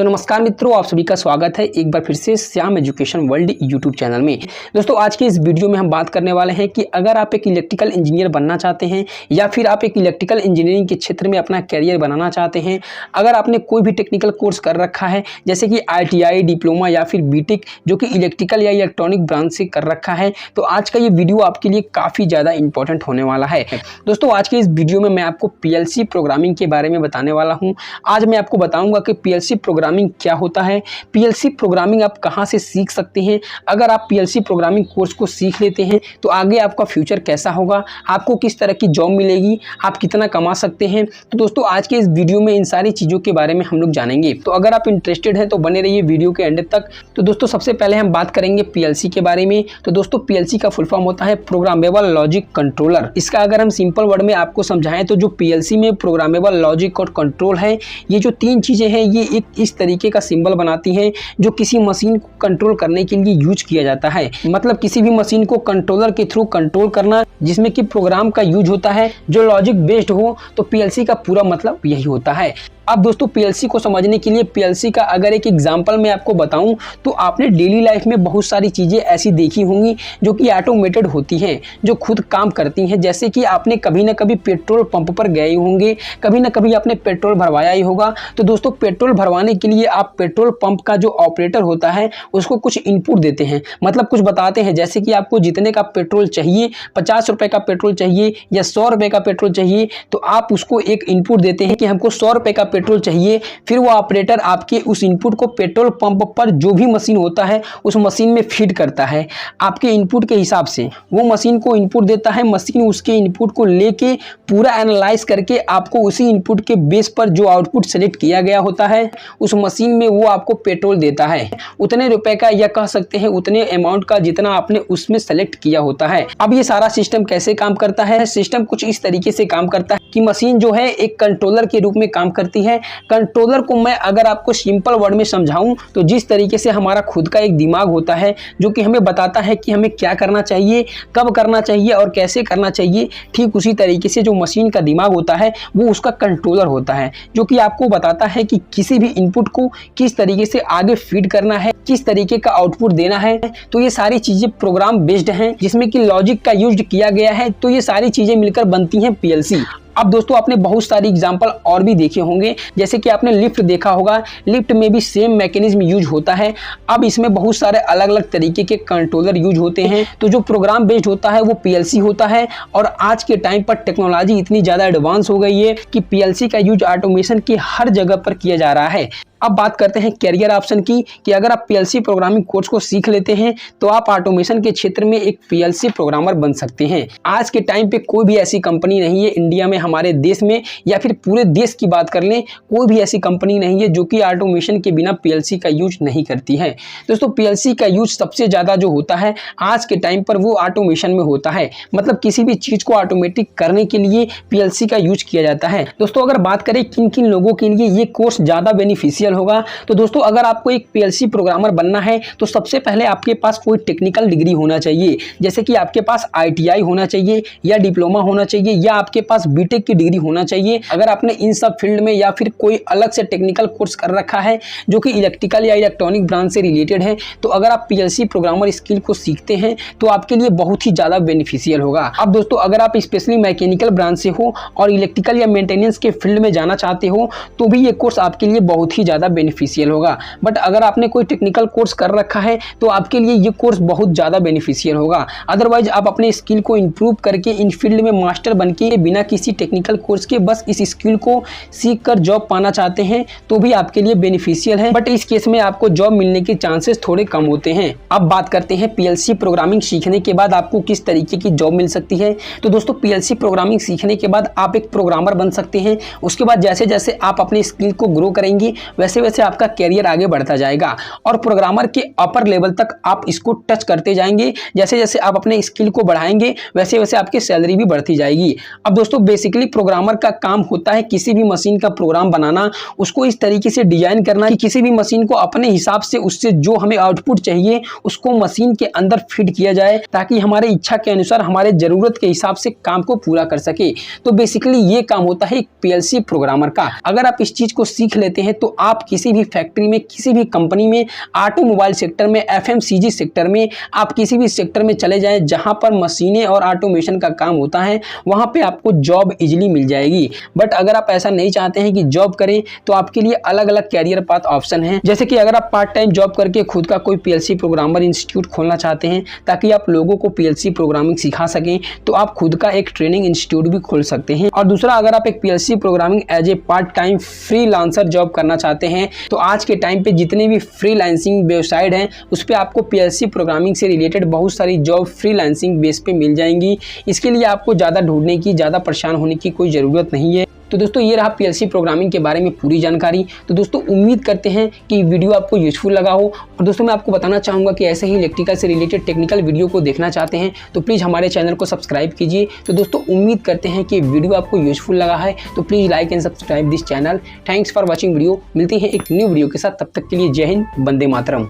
नमस्कार मित्रों, आप सभी का स्वागत है एक बार फिर से Shyam education world YouTube channel में। दोस्तों, आज के इस वीडियो में हम बात करने वाले हैं कि अगर आप एक इलेक्ट्रिकल इंजीनियर बनना चाहते हैं या फिर आप एक इलेक्ट्रिकल इंजीनियरिंग के क्षेत्र में अपना कैरियर बनाना चाहते हैं, अगर आपने कोई भी टेक्निकल कोर्स कर रखा है जैसे कि ITI, डिप्लोमा या फिर BTech जो कि इलेक्ट्रिकल या इलेक्ट्रॉनिक ब्रांच से कर रखा है, तो आज का ये वीडियो आपके लिए काफ़ी ज़्यादा इंपॉर्टेंट होने वाला है। दोस्तों, आज के इस वीडियो में मैं आपको PLC प्रोग्रामिंग के बारे में बताने वाला हूँ। आज मैं आपको बताऊँगा कि PLC प्रोग्रामिंग क्या होता है, PLC प्रोग्रामिंग आप कहां से सीख सकते हैं। अगर आप PLC प्रोग्रामिंग कोर्स को सीख लेते हैं तो आगे आपका फ्यूचर कैसा होगा, आपको किस तरह की जॉब मिलेगी, आप कितना कमा सकते हैं। तो दोस्तों, आज के इस वीडियो में इन सारी चीज़ों के बारे में हम लोग जानेंगे। तो अगर आप इंटरेस्टेड हैं तो बने रहिए वीडियो के एंड तक। तो दोस्तों, सबसे पहले हम बात करेंगे PLC के बारे में। तो दोस्तों, PLC का फुल फॉर्म होता है प्रोग्रामेबल लॉजिक कंट्रोलर। इसका अगर हम सिंपल वर्ड में आपको समझाएं तो जो PLC में प्रोग्रामेबल लॉजिक और कंट्रोल है, ये जो तीन चीज़ें हैं ये एक इस तरीके का सिंबल बनाती हैं जो किसी मशीन को कंट्रोल करने के लिए यूज किया जाता है। मतलब किसी भी मशीन को कंट्रोलर के थ्रू कंट्रोल करना, जिसमें कि प्रोग्राम का यूज होता है जो लॉजिक बेस्ड हो। तो PLC का पूरा मतलब यही होता है। अब दोस्तों, PLC को समझने के लिए PLC का अगर एक एग्जांपल मैं आपको बताऊं तो आपने डेली लाइफ में बहुत सारी चीज़ें ऐसी देखी होंगी जो कि ऑटोमेटेड होती हैं, जो खुद काम करती हैं। जैसे कि आपने कभी ना कभी पेट्रोल पंप पर गए होंगे, कभी ना कभी आपने पेट्रोल भरवाया ही होगा। तो दोस्तों, पेट्रोल भरवाने के लिए आप पेट्रोल पंप का जो ऑपरेटर होता है उसको कुछ इनपुट देते हैं, मतलब कुछ बताते हैं। जैसे कि आपको जितने का पेट्रोल चाहिए, 50 रुपये का पेट्रोल चाहिए या 100 रुपये का पेट्रोल चाहिए, तो आप उसको एक इनपुट देते हैं कि हमको 100 रुपये का पेट्रोल चाहिए। फिर वो ऑपरेटर आपके उस इनपुट को पेट्रोल पंप पर जो भी मशीन होता है उस मशीन में फीड करता है। आपके इनपुट के हिसाब से वो मशीन को इनपुट देता है, मशीन उसके इनपुट को लेके पूरा एनालाइज करके आपको उसी इनपुट के बेस पर जो आउटपुट सेलेक्ट किया गया होता है उस मशीन में वो आपको पेट्रोल देता है, उतने रुपए का, या कह सकते हैं उतने अमाउंट का जितना आपने उसमें सेलेक्ट किया होता है। अब ये सारा सिस्टम कैसे काम करता है? सिस्टम कुछ इस तरीके से काम करता है कि मशीन जो है एक कंट्रोलर के रूप में काम करती है। कंट्रोलर को मैं अगर आपको सिंपल वर्ड में समझाऊं तो जिस तरीके से हमारा खुद का एक दिमाग होता है जो कि हमें बताता है कि हमें क्या करना चाहिए, कब करना चाहिए और कैसे करना चाहिए, ठीक उसी तरीके से जो मशीन का दिमाग होता है वो उसका कंट्रोलर होता है, जो कि आपको बताता है कि किसी भी इनपुट को किस तरीके से आगे फीड करना है, किस तरीके का आउटपुट देना है। तो ये सारी चीजें प्रोग्राम बेस्ड हैं जिसमें कि लॉजिक का यूज किया गया है। तो ये सारी चीजें मिलकर बनती हैं PLC। अब दोस्तों, आपने बहुत सारी एग्जांपल और भी देखे होंगे, जैसे कि आपने लिफ्ट देखा होगा, लिफ्ट में भी सेम मैकेनिज्म यूज होता है। अब इसमें बहुत सारे अलग अलग तरीके के कंट्रोलर यूज होते हैं। तो जो प्रोग्राम बेस्ड होता है वो PLC होता है। और आज के टाइम पर टेक्नोलॉजी इतनी ज़्यादा एडवांस हो गई है कि PLC का यूज ऑटोमेशन की हर जगह पर किया जा रहा है। अब बात करते हैं कैरियर ऑप्शन की, कि अगर आप PLC प्रोग्रामिंग कोर्स को सीख लेते हैं तो आप ऑटोमेशन के क्षेत्र में एक PLC प्रोग्रामर बन सकते हैं। आज के टाइम पे कोई भी ऐसी कंपनी नहीं है इंडिया में, हमारे देश में, या फिर पूरे देश की बात कर लें, कोई भी ऐसी कंपनी नहीं है जो कि ऑटोमेशन के बिना PLC का यूज नहीं करती है। दोस्तों, PLC का यूज सबसे ज़्यादा जो होता है आज के टाइम पर वो ऑटोमेशन में होता है। मतलब किसी भी चीज़ को ऑटोमेटिक करने के लिए PLC का यूज किया जाता है। दोस्तों, अगर बात करें किन किन लोगों के लिए ये कोर्स ज़्यादा बेनिफिशियल होगा, तो दोस्तों अगर आपको एक PLC प्रोग्रामर बनना है तो सबसे पहले आपके पास कोई टेक्निकल डिग्री होना चाहिए। जैसे कि आपके पास ITI होना चाहिए या डिप्लोमा होना चाहिए या आपके पास BTech की डिग्री होना चाहिए। अगर आपने इन सब फील्ड में या फिर कोई अलग से टेक्निकल कोर्स कर रखा है जो कि इलेक्ट्रिकल या इलेक्ट्रॉनिक ब्रांच से रिलेटेड है, तो अगर आप PLC प्रोग्रामर स्किल को सीखते हैं तो आपके लिए बहुत ही ज़्यादा बेनिफिशियल होगा। अब दोस्तों, अगर आप स्पेशली मैकेनिकल ब्रांच से हो और इलेक्ट्रिकल या मेंटेनेंस के फील्ड में जाना चाहते हो तो भी ये कोर्स आपके लिए बहुत ही ज़्यादा बेनिफिशियल होगा। बट अगर आपने कोई टेक्निकल कोर्स कर रखा है तो आपके लिए ये कोर्स बहुत ज़्यादा बेनिफिशियल होगा। अदरवाइज आप अपने स्किल को इंप्रूव करके इन फील्ड में मास्टर बनके बिना किसी टेक्निकल कोर्स के बस इस स्किल को सीख कर जॉब पाना चाहते हैं तो भी आपके लिए बेनिफिशियल है, बट इस केस में आपको जॉब मिलने के चांसेस थोड़े कम होते हैं। अब बात करते हैं PLC प्रोग्रामिंग सीखने के बाद आपको किस तरीके की जॉब मिल सकती है। तो दोस्तों, PLC प्रोग्रामिंग सीखने के बाद आप एक प्रोग्रामर बन सकते हैं। उसके बाद जैसे जैसे आप अपने स्किल को ग्रो करेंगे वैसे वैसे आपका कैरियर आगे बढ़ता जाएगा और प्रोग्रामर के अपर लेवल तक आप इसको टच करते जाएंगे। जैसे जैसे आप अपने स्किल को बढ़ाएंगे वैसे वैसे आपकी सैलरी भी बढ़ती जाएगी। अब दोस्तों, बेसिकली प्रोग्रामर का काम होता है किसी भी मशीन का प्रोग्राम बनाना, उसको इस तरीके से डिजाइन करना कि किसी भी मशीन को अपने हिसाब से उससे जो हमें आउटपुट चाहिए उसको मशीन के अंदर फिट किया जाए ताकि हमारे इच्छा के अनुसार हमारे जरूरत के हिसाब से काम को पूरा कर सके। तो बेसिकली ये काम होता है एक PLC प्रोग्रामर का। अगर आप इस चीज को सीख लेते हैं तो आप आप किसी भी फैक्ट्री में, किसी भी कंपनी में, ऑटोमोबाइल सेक्टर में, FMCG सेक्टर में, आप किसी भी सेक्टर में चले जाएं जहां पर मशीनें और ऑटोमेशन का काम होता है, वहां पे आपको जॉब इजीली मिल जाएगी। बट अगर आप ऐसा नहीं चाहते हैं कि जॉब करें, तो आपके लिए अलग अलग कैरियर पाथ ऑप्शन हैं। जैसे कि अगर आप पार्ट टाइम जॉब करके खुद का कोई PLC प्रोग्रामर इंस्टीट्यूट खोलना चाहते हैं ताकि आप लोगों को PLC प्रोग्रामिंग सिखा सकें, तो आप खुद का एक ट्रेनिंग इंस्टीट्यूट भी खोल सकते हैं। और दूसरा, अगर आप एक PLC programming as a part time freelancer job करना चाहते हैं, तो आज के टाइम पे जितने भी फ्रीलांसिंग वेबसाइट हैं उस पर आपको PLC प्रोग्रामिंग से रिलेटेड बहुत सारी जॉब फ्रीलांसिंग बेस पे मिल जाएंगी। इसके लिए आपको ज़्यादा ढूंढने की, ज़्यादा परेशान होने की कोई ज़रूरत नहीं है। तो दोस्तों, ये रहा PLC प्रोग्रामिंग के बारे में पूरी जानकारी। तो दोस्तों, उम्मीद करते हैं कि वीडियो आपको यूजफुल लगा हो। और दोस्तों, मैं आपको बताना चाहूँगा कि ऐसे ही इलेक्ट्रिकल से रिलेटेड टेक्निकल वीडियो को देखना चाहते हैं तो प्लीज़ हमारे चैनल को सब्सक्राइब कीजिए। तो दोस्तों, उम्मीद करते हैं कि वीडियो आपको यूजफुल लगा है, तो please like and subscribe this channel. Thanks for watching video. मिलती है एक न्यू वीडियो के साथ, तब तक के लिए जय हिंद, वंदे मातरम।